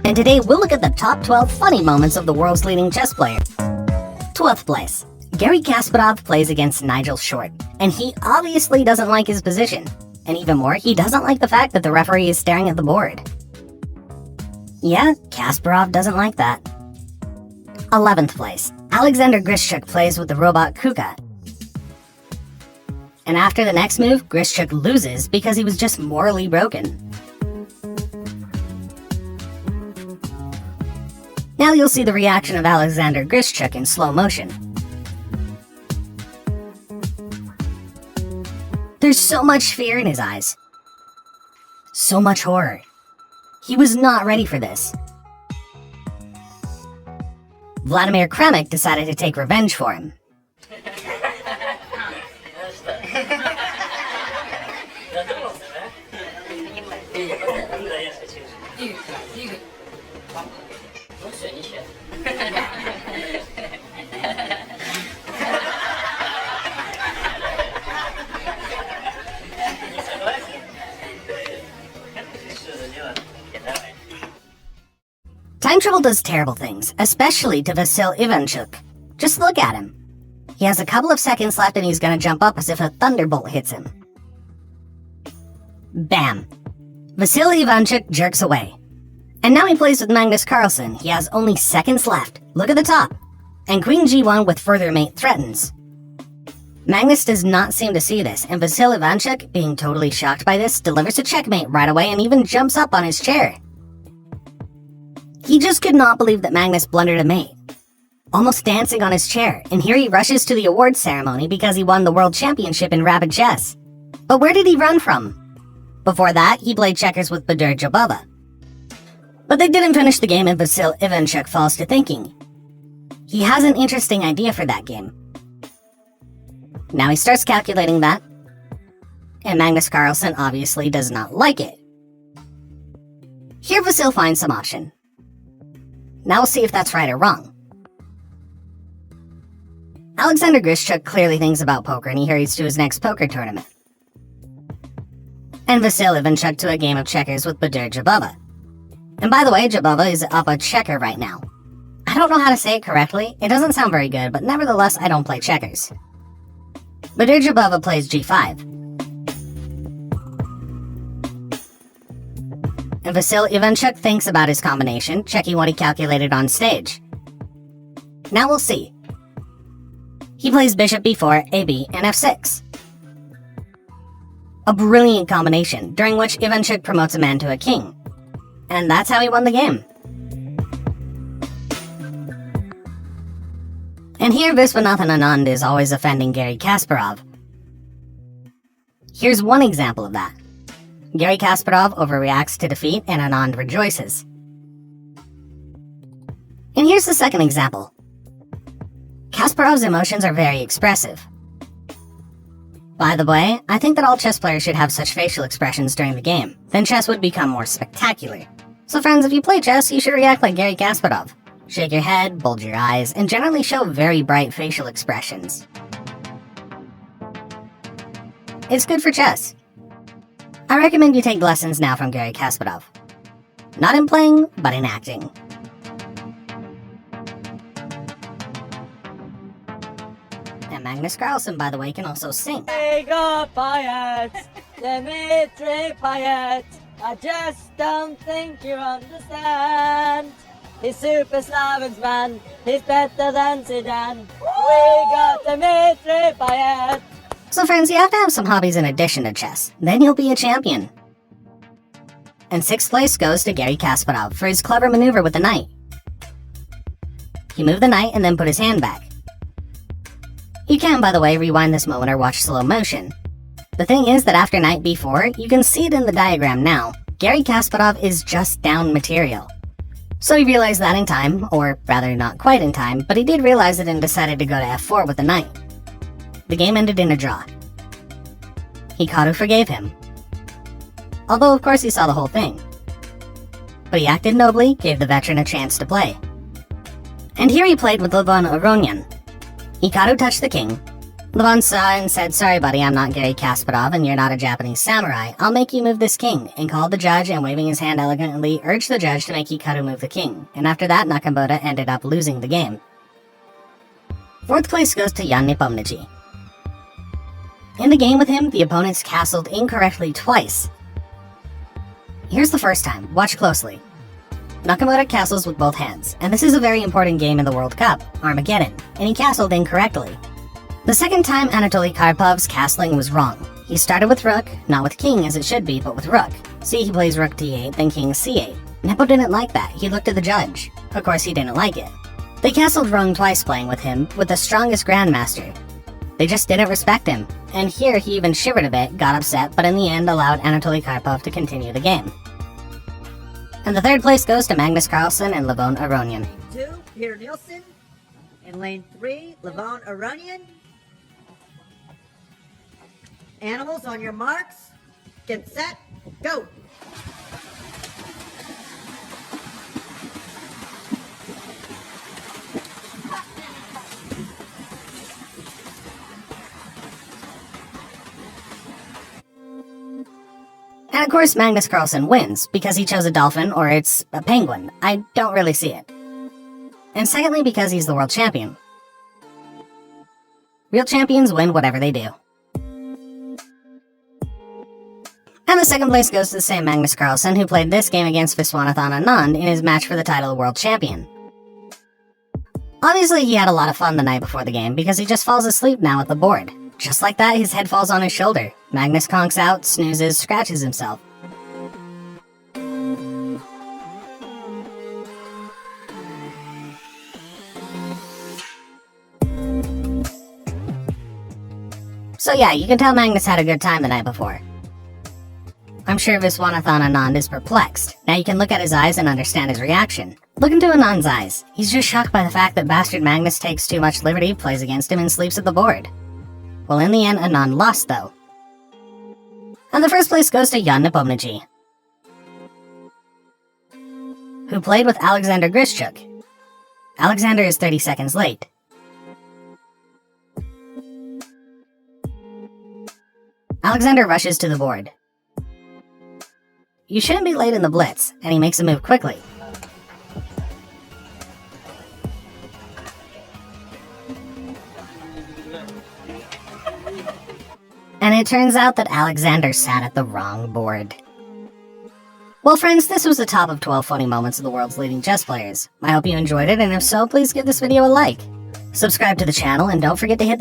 And today we'll look at the top 12 funny moments of the world's leading chess player. 12th place. Garry Kasparov plays against Nigel Short, and he obviously doesn't like his position. And even more, he doesn't like the fact that the referee is staring at the board. Yeah, Kasparov doesn't like that. 11th place. Alexander Grischuk plays with the robot Kuka. And after the next move, Grischuk loses because he was just morally broken. Now you'll see the reaction of Alexander Grischuk in slow motion. There's so much fear in his eyes. So much horror. He was not ready for this. Vladimir Kramnik decided to take revenge for him. Time travel does terrible things, especially to Vasyl Ivanchuk. Just look at him. He has a couple of seconds left and he's gonna jump up as if a thunderbolt hits him. Bam! Vasyl Ivanchuk jerks away. And now he plays with Magnus Carlsen. He has only seconds left. Look at the top. And Queen G1 with further mate threatens. Magnus does not seem to see this, and Vasyl Ivanchuk, being totally shocked by this, delivers a checkmate right away and even jumps up on his chair. He just could not believe that Magnus blundered a mate, almost dancing on his chair, and here he rushes to the awards ceremony because he won the world championship in rapid chess. But where did he run from? Before that, he played checkers with Badur Jabova. But they didn't finish the game and Vasyl Ivanchuk falls to thinking. He has an interesting idea for that game. Now he starts calculating that, and Magnus Carlsen obviously does not like it. Here Vasyl finds some option. Now we'll see if that's right or wrong. Alexander Grischuk clearly thinks about poker and he hurries to his next poker tournament. And Vasyl Ivanchuk to a game of checkers with Badur Jabova. And by the way, Jabova is up a checker right now. I don't know how to say it correctly, it doesn't sound very good, but nevertheless I don't play checkers. Badur Jabova plays G5. And Vasyl Ivanchuk thinks about his combination, checking what he calculated on stage. Now we'll see. He plays Bishop B4, AB, and F6. A brilliant combination, during which Ivanchuk promotes a man to a king. And that's how he won the game. And here Viswanathan Anand is always offending Garry Kasparov. Here's one example of that. Garry Kasparov overreacts to defeat and Anand rejoices. And here's the second example. Kasparov's emotions are very expressive. By the way, I think that all chess players should have such facial expressions during the game. Then chess would become more spectacular. So friends, if you play chess, you should react like Garry Kasparov. Shake your head, bulge your eyes, and generally show very bright facial expressions. It's good for chess. I recommend you take lessons now from Garry Kasparov. Not in playing, but in acting. And Magnus Carlsen, by the way, can also sing. Dimitri Payet, I just don't think you understand. He's Super Slavin's man, he's better than Zidane. We got Dimitri Payet. So friends, you have to have some hobbies in addition to chess. Then you'll be a champion. And 6th place goes to Garry Kasparov for his clever maneuver with the knight. He moved the knight and then put his hand back. You can, by the way, rewind this moment or watch slow motion. The thing is that after knight b4, you can see it in the diagram now, Garry Kasparov is just down material. So he realized that in time, or rather not quite in time, but he did realize it and decided to go to f4 with the knight. The game ended in a draw. Hikaru forgave him. Although of course he saw the whole thing. But he acted nobly, gave the veteran a chance to play. And here he played with Levon Oronyan. Hikaru touched the king, Levon saw it and said, "Sorry buddy, I'm not Gary Kasparov and you're not a Japanese samurai. I'll make you move this king," and called the judge and waving his hand elegantly urged the judge to make Hikaru move the king, and after that Nakamura ended up losing the game. 4th place goes to Jan Nepomniachtchi. In the game with him, the opponents castled incorrectly twice. Here's the first time, watch closely. Nakamura castles with both hands, and this is a very important game in the World Cup, Armageddon, and he castled incorrectly. The second time Anatoly Karpov's castling was wrong. He started with rook, not with king as it should be, but with rook. See, he plays rook d8, then king c8. Nepo didn't like that, he looked at the judge. Of course he didn't like it. They castled wrong twice playing with him, with the strongest grandmaster. They just didn't respect him, and here he even shivered a bit, got upset, but in the end allowed Anatoly Karpov to continue the game. And the 3rd place goes to Magnus Carlsen and Levon Aronian. 2, Peter Nielsen. In lane 3, Levon Aronian. Animals on your marks. Get set, go! And of course Magnus Carlsen wins, because he chose a dolphin or it's a penguin. I don't really see it. And secondly, because he's the world champion. Real champions win whatever they do. And the 2nd place goes to the same Magnus Carlsen, who played this game against Viswanathan Anand in his match for the title of world champion. Obviously he had a lot of fun the night before the game, because he just falls asleep now at the board. Just like that, his head falls on his shoulder. Magnus conks out, snoozes, scratches himself. So yeah, you can tell Magnus had a good time the night before. I'm sure Viswanathan Anand is perplexed. Now you can look at his eyes and understand his reaction. Look into Anand's eyes. He's just shocked by the fact that bastard Magnus takes too much liberty, plays against him, and sleeps at the board. Well, in the end, Anand lost, though. And the 1st place goes to Jan Nepomniachtchi, who played with Alexander Grischuk. Alexander is 30 seconds late. Alexander rushes to the board. You shouldn't be late in the blitz, and he makes a move quickly. And it turns out that Alexander sat at the wrong board. Well friends, this was the top of 12 funny moments of the world's leading chess players. I hope you enjoyed it, and if so, please give this video a like. Subscribe to the channel, and don't forget to hit the